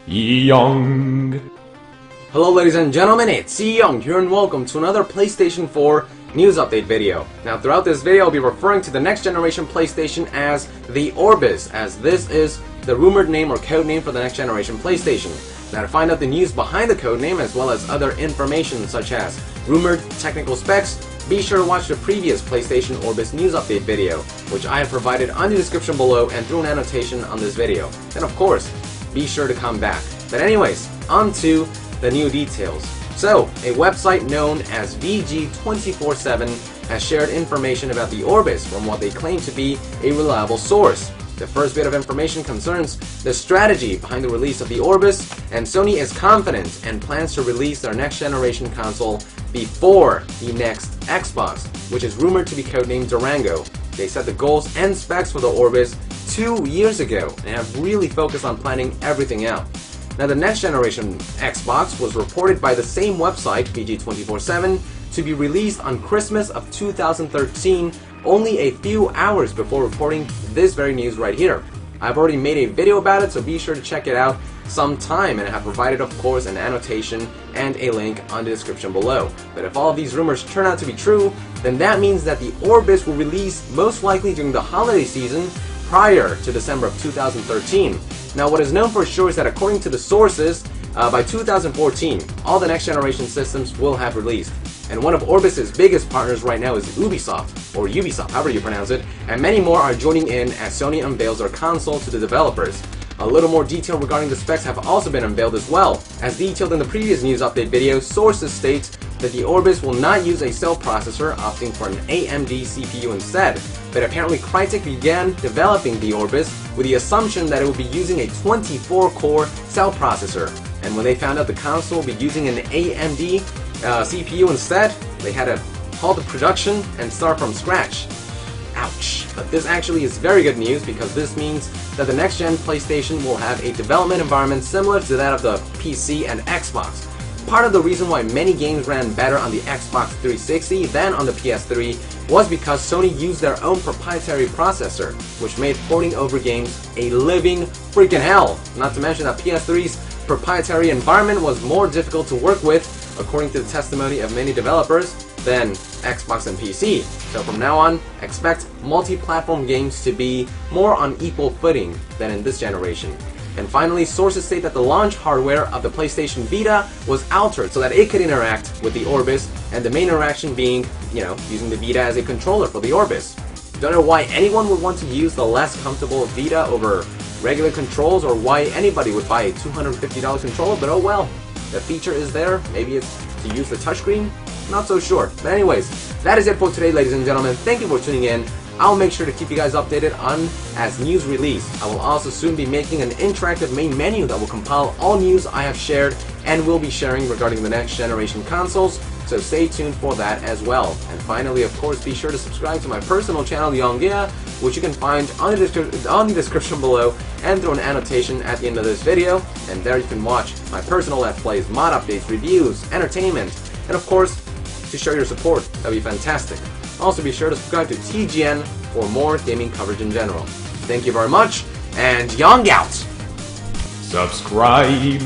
Yong. Hello ladies and gentlemen, it's Yong here and welcome to another PlayStation 4 news update video. Now throughout this video I'll be referring to the next generation PlayStation as the Orbis, as this is the rumored name or code name for the next generation PlayStation. Now to find out the news behind the code name as well as other information such as rumored technical specs, be sure to watch the previous PlayStation Orbis news update video, which I have provided on the description below and through an annotation on this video. Then of course, be sure to come back. But anyways, on to the new details. So, a website known as VG247 has shared information about the Orbis from what they claim to be a reliable source. The first bit of information concerns the strategy behind the release of the Orbis, and Sony is confident and plans to release their next generation console before the next Xbox, which is rumored to be codenamed Durango. They set the goals and specs for the Orbis 2 years ago and have really focused on planning everything out. Now the next generation Xbox was reported by the same website, VG247, to be released on Christmas of 2013, only a few hours before reporting this very news right here. I've already made a video about it, so be sure to check it out sometime, and I have provided of course an annotation and a link on the description below. But if all of these rumors turn out to be true, then that means that the Orbis will release most likely during the holiday season prior to December of 2013. Now what is known for sure is that according to the sources, by 2014, all the next generation systems will have released. And one of Orbis' biggest partners right now is Ubisoft, or Ubisoft, however you pronounce it, and many more are joining in as Sony unveils their console to the developers. A little more detail regarding the specs have also been unveiled as well. As detailed in the previous news update video, sources state that the Orbis will not use a cell processor, opting for an AMD CPU instead. But apparently Crytek began developing the Orbis with the assumption that it would be using a 24-core cell processor. And when they found out the console would be using an AMD CPU instead, they had to halt the production and start from scratch. Ouch. But this actually is very good news because this means that the next gen PlayStation will have a development environment similar to that of the PC and Xbox. Part of the reason why many games ran better on the Xbox 360 than on the PS3 was because Sony used their own proprietary processor, which made porting over games a living freaking hell. Not to mention that PS3's proprietary environment was more difficult to work with, according to the testimony of many developers, than Xbox and PC. So from now on, expect multi-platform games to be more on equal footing than in this generation. And finally, sources state that the launch hardware of the PlayStation Vita was altered so that it could interact with the Orbis, and the main interaction being, using the Vita as a controller for the Orbis. Don't know why anyone would want to use the less comfortable Vita over regular controls, or why anybody would buy a $250 controller, but oh well. The feature is there, maybe it's to use the touchscreen, not so sure. But anyways, that is it for today ladies and gentlemen, thank you for tuning in. I'll make sure to keep you guys updated on as news release. I will also soon be making an interactive main menu that will compile all news I have shared and will be sharing regarding the next generation consoles, so stay tuned for that as well. And finally, of course, be sure to subscribe to my personal channel, Yong, which you can find on the description below and through an annotation at the end of this video. And there you can watch my personal Let's Plays, mod updates, reviews, entertainment, and of course, to show your support, that'd be fantastic. Also be sure to subscribe to TGN for more gaming coverage in general. Thank you very much, and Yong out! Subscribe.